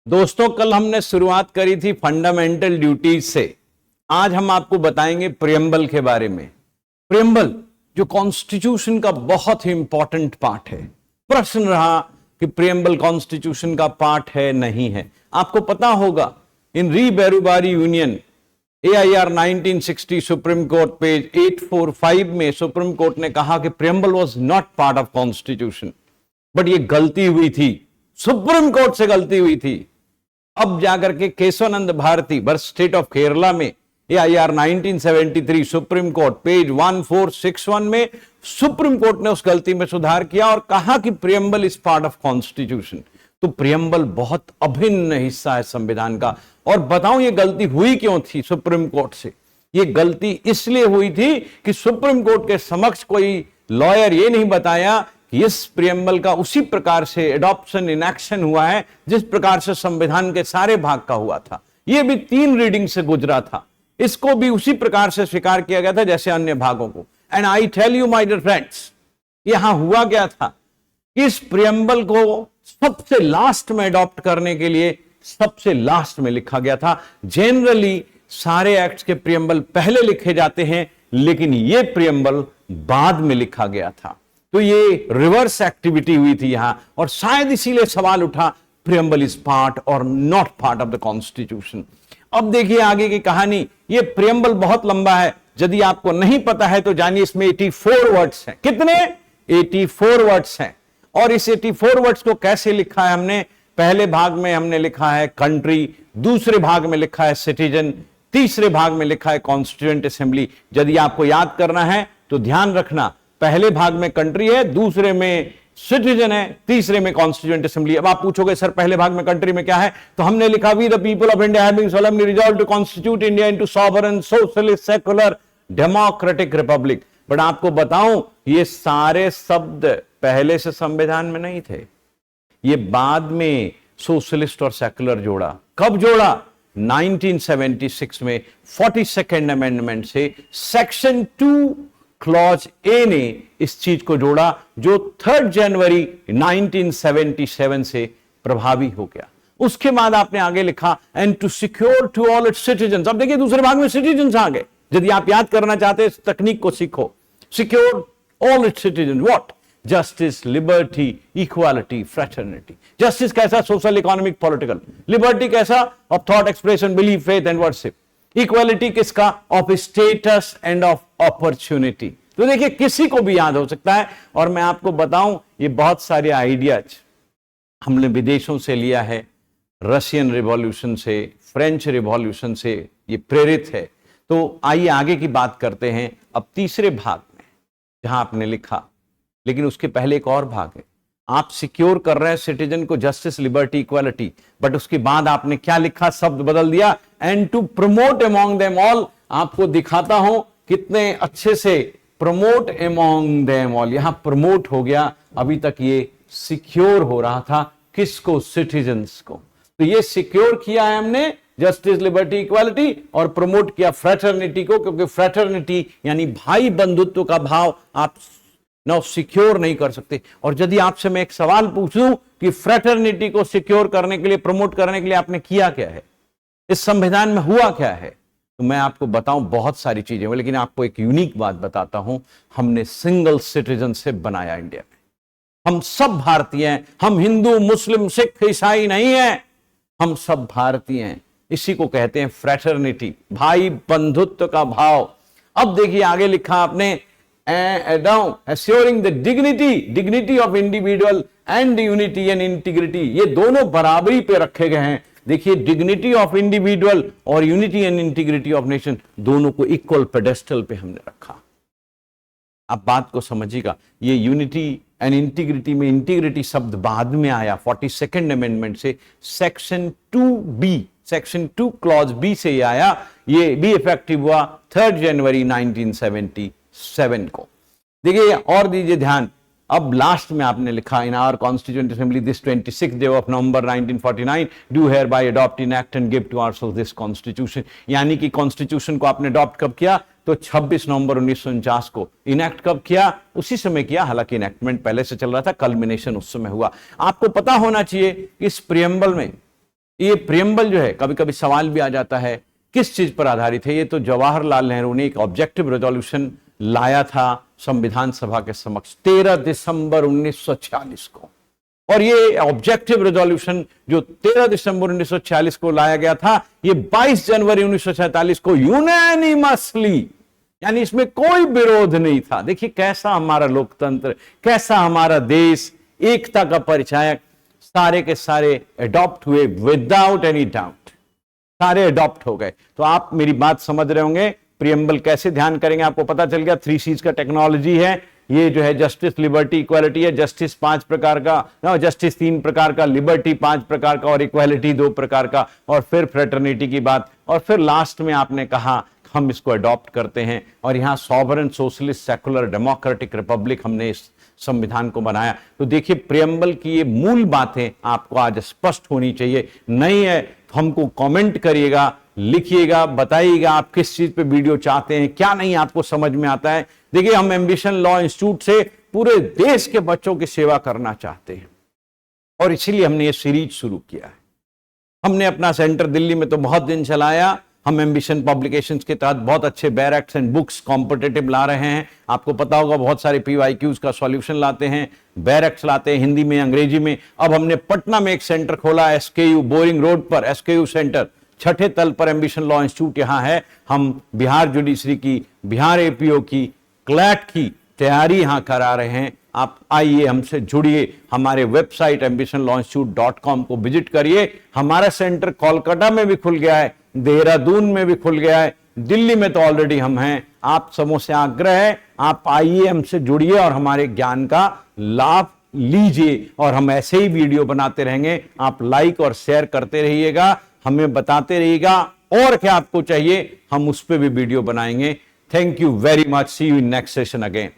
दोस्तों, कल हमने शुरुआत करी थी फंडामेंटल ड्यूटीज से। आज हम आपको बताएंगे प्रियम्बल के बारे में। प्रियम्बल जो कॉन्स्टिट्यूशन का बहुत ही इंपॉर्टेंट पार्ट है। प्रश्न रहा कि प्रियम्बल कॉन्स्टिट्यूशन का पार्ट है नहीं है। आपको पता होगा इन री Berubari union AIR 1960 supreme court page 845 में सुप्रीम कोर्ट ने कहा कि preamble was not part of constitution. But ये गलती हुई थी, सुप्रीम कोर्ट से गलती हुई थी। अब जाकर के Kesavananda Bharati versus state of Kerala में AIR 1973 सुप्रीम कोर्ट पेज 1461 में सुप्रीम कोर्ट ने उस गलती में सुधार किया और कहा कि preamble is part of constitution. तो प्रियम्बल बहुत अभिन्न हिस्सा है संविधान का। और बताऊं ये गलती हुई क्यों थी सुप्रीम कोर्ट से? ये गलती इसलिए हुई थी कि सुप्रीम कोर्ट के समक्ष कोई लॉयर ये नहीं बताया कि इस प्रियम्बल का उसी प्रकार से एडॉप्शन इन एक्शन हुआ है जिस प्रकार से संविधान के सारे भाग का हुआ था। यह भी 3 रीडिंग से गुजरा था, इसको भी उसी प्रकार से स्वीकार किया गया था जैसे अन्य भागों को। And I tell you my dear friends, यहां हुआ क्या था, इस प्रियम्बल को सबसे लास्ट में अडॉप्ट करने के लिए सबसे लास्ट में लिखा गया था। जनरली सारे एक्ट्स के प्रियम्बल पहले लिखे जाते हैं, लेकिन यह प्रियम्बल बाद में लिखा गया था। तो ये रिवर्स एक्टिविटी हुई थी यहां, और शायद इसीलिए सवाल उठा प्रियम्बल इज पार्ट और not part of the constitution. अब देखिए आगे की कहानी। ये प्रियम्बल बहुत लंबा है, यदि आपको नहीं पता है तो जानिए इसमें 84 वर्ड्स हैं। कितने? 84 वर्ड्स हैं। और इस 84 वर्ड्स को कैसे लिखा है हमने? पहले भाग में हमने लिखा है कंट्री, दूसरे भाग में लिखा है सिटीजन, तीसरे भाग में लिखा है कॉन्स्टिट्यूएंट असेंबली। यदि आपको याद करना है तो ध्यान रखना, पहले भाग में कंट्री है, दूसरे में सिटीजन है, तीसरे में कॉन्स्टिट्यूएंट असेंबली। अब आप पूछोगे सर पहले भाग में कंट्री में क्या है? तो हमने लिखा we the people of India having solemnly resolved to constitute India into sovereign socialist secular democratic republic. But आपको बताऊं ये सारे शब्द पहले से संविधान में नहीं थे, ये बाद में सोशलिस्ट और सेकुलर जोड़ा। कब जोड़ा? 1976 में 42nd अमेंडमेंट से सेक्शन 2 क्लॉज ए ने इस चीज को जोड़ा, जो 3 जनवरी 1977 से प्रभावी हो गया। उसके बाद आपने आगे लिखा and to secure to all its citizens. अब देखिए दूसरे भाग में सिटीजन्स आ गए। यदि आप याद करना चाहते हैं इस तकनीक को सीखो। Secure all its citizen, what? Justice, liberty, equality, fraternity. Justice कैसा? Social, economic, political. लिबर्टी कैसा? Of thought, expression, belief, faith and worship. Equality किसका? Of status and of opportunity. तो देखिए किसी को भी याद हो सकता है। और मैं आपको बताऊं ये बहुत सारे आइडियाज हमने विदेशों से लिया है, रशियन रिवॉल्यूशन से, फ्रेंच रिवॉल्यूशन से ये प्रेरित है। तो आइए आगे की बात करते हैं। अब तीसरे भाग में जहां आपने लिखा, लेकिन उसके पहले एक और भाग है। आप सिक्योर कर रहे हैं सिटीजन को, जस्टिस, लिबर्टी, इक्वालिटी, बट उसके बाद आपने क्या लिखा? शब्द बदल दिया, and to promote among them all. आपको दिखाता हूं कितने अच्छे से प्रमोट अमॉन्ग देम ऑल, यहां प्रमोट हो गया। अभी तक ये सिक्योर हो रहा था। किसको? सिटीजन्स को। तो ये सिक्योर किया है हमने जस्टिस, लिबर्टी, इक्वालिटी, और प्रमोट किया फ्रेटर्निटी को, क्योंकि फ्रेटर्निटी यानी भाई बंधुत्व का भाव आप ना सिक्योर नहीं कर सकते। और यदि आपसे मैं एक सवाल पूछूं कि फ्रेटर्निटी को सिक्योर करने के लिए, प्रमोट करने के लिए आपने किया क्या है, इस संविधान में हुआ क्या है, तो मैं आपको बताऊं बहुत सारी चीजें, लेकिन आपको एक यूनिक बात बताता हूं। हमने सिंगल सिटीजनशिप बनाया इंडिया में। हम सब भारतीय हैं, हम हिंदू, मुस्लिम, सिख, ईसाई नहीं हैं, हम सब भारतीय हैं। इसी को कहते हैं फ्रेटर्निटी, भाई बंधुत्व का भाव। अब देखिए आगे लिखा आपने assuring the dignity of individual and unity and integrity। ये दोनों बराबरी पे रखे गए हैं। देखिए डिग्निटी ऑफ इंडिविजुअल और unity and integrity of nation, दोनों को इक्वल पेडेस्टल पे हमने रखा। आप बात को समझिएगा, ये यूनिटी एंड इंटीग्रिटी में इंटीग्रिटी शब्द बाद में आया 42nd अमेंडमेंट से। Section 2B, section 2 clause B से ये आया। ये भी इफेक्टिव हुआ 3 जनवरी 1977 को। देखिए और दीजिए ध्यान। अब लास्ट में आपने लिखा in our constituent assembly this 26th day of November 1949 do hereby adopt enact and give to ourselves this constitution। यानी कि कॉन्स्टिट्यूशन को आपने अडॉप्ट कब किया? तो 26 नवंबर 1949 को। इनेक्ट कब किया? उसी समय किया, हालांकि इनेक्टमेंट पहले से चल रहा था, कल्मिनेशन उस समय हुआ। आपको पता होना चाहिए इस प्रियम्बल में ये प्रियम्बल जो है, कभी कभी सवाल भी आ जाता है किस चीज पर आधारित है। ये तो जवाहरलाल नेहरू ने एक ऑब्जेक्टिव रेजोल्यूशन लाया था संविधान सभा के समक्ष 13 दिसंबर 1946 को, और ये ऑब्जेक्टिव रेजोल्यूशन जो 13 दिसंबर 1946 को लाया गया था, ये 22 जनवरी 1947 को यूनानिमसली, यानी इसमें कोई विरोध नहीं था। देखिए कैसा हमारा लोकतंत्र, कैसा हमारा देश, एकता का परिचायक, सारे के सारे अडॉप्ट हुए विदाउट एनी डाउट, सारे अडॉप्ट हो गए। तो आप मेरी बात समझ रहे होंगे, प्रियम्बल कैसे ध्यान करेंगे आपको पता चल गया। 3 C's का टेक्नोलॉजी है, ये जो है जस्टिस, लिबर्टी, इक्वालिटी है। जस्टिस 5 प्रकार का, जस्टिस 3 प्रकार का, लिबर्टी 5 प्रकार का और इक्वालिटी 2 प्रकार का, और फिर फ्रेटर्निटी की बात, और फिर लास्ट में आपने कहा हम इसको अडॉप्ट करते हैं। और यहां sovereign, socialist, secular, democratic Republic हमने इस संविधान को बनाया। तो देखिए प्रियम्बल की ये मूल बातें आपको आज स्पष्ट होनी चाहिए। नहीं है तो हमको कमेंट करिएगा, लिखिएगा, बताइएगा आप किस चीज पे वीडियो चाहते हैं, क्या नहीं आपको समझ में आता है। देखिए हम एम्बिशन लॉ इंस्टीट्यूट से पूरे देश के बच्चों की सेवा करना चाहते हैं और इसीलिए हमने ये सीरीज शुरू किया है। हमने अपना सेंटर दिल्ली में तो बहुत दिन चलाया। हम एम्बिशन पब्लिकेशंस के तहत बहुत अच्छे बैरक्स एंड बुक्स कॉम्पिटिटिव ला रहे हैं। आपको पता होगा बहुत सारे PYQs का सॉल्यूशन लाते हैं, बैरक्स लाते हैं हिंदी में, अंग्रेजी में। अब हमने पटना में एक सेंटर खोला, SKU बोरिंग रोड पर, SKU सेंटर 6ठे तल पर एम्बिशन लॉ इंस्टीट्यूट यहां है। हम बिहार जुडिशरी की, बिहार APO की, क्लैट की तैयारी यहां करा रहे हैं। आप आइए, हमसे जुड़िए, हमारे वेबसाइट ambitionlawinstitute.com को विजिट करिए। हमारा सेंटर कोलकाता में भी खुल गया है, देहरादून में भी खुल गया है, दिल्ली में तो ऑलरेडी हम हैं। आप सबों से आग्रह है, आप आइए, हमसे जुड़िए और हमारे ज्ञान का लाभ लीजिए। और हम ऐसे ही वीडियो बनाते रहेंगे। आप लाइक और शेयर करते रहिएगा, हमें बताते रहिएगा और क्या आपको चाहिए, हम उस पर भी वीडियो बनाएंगे। Thank you very much, see you in next session again.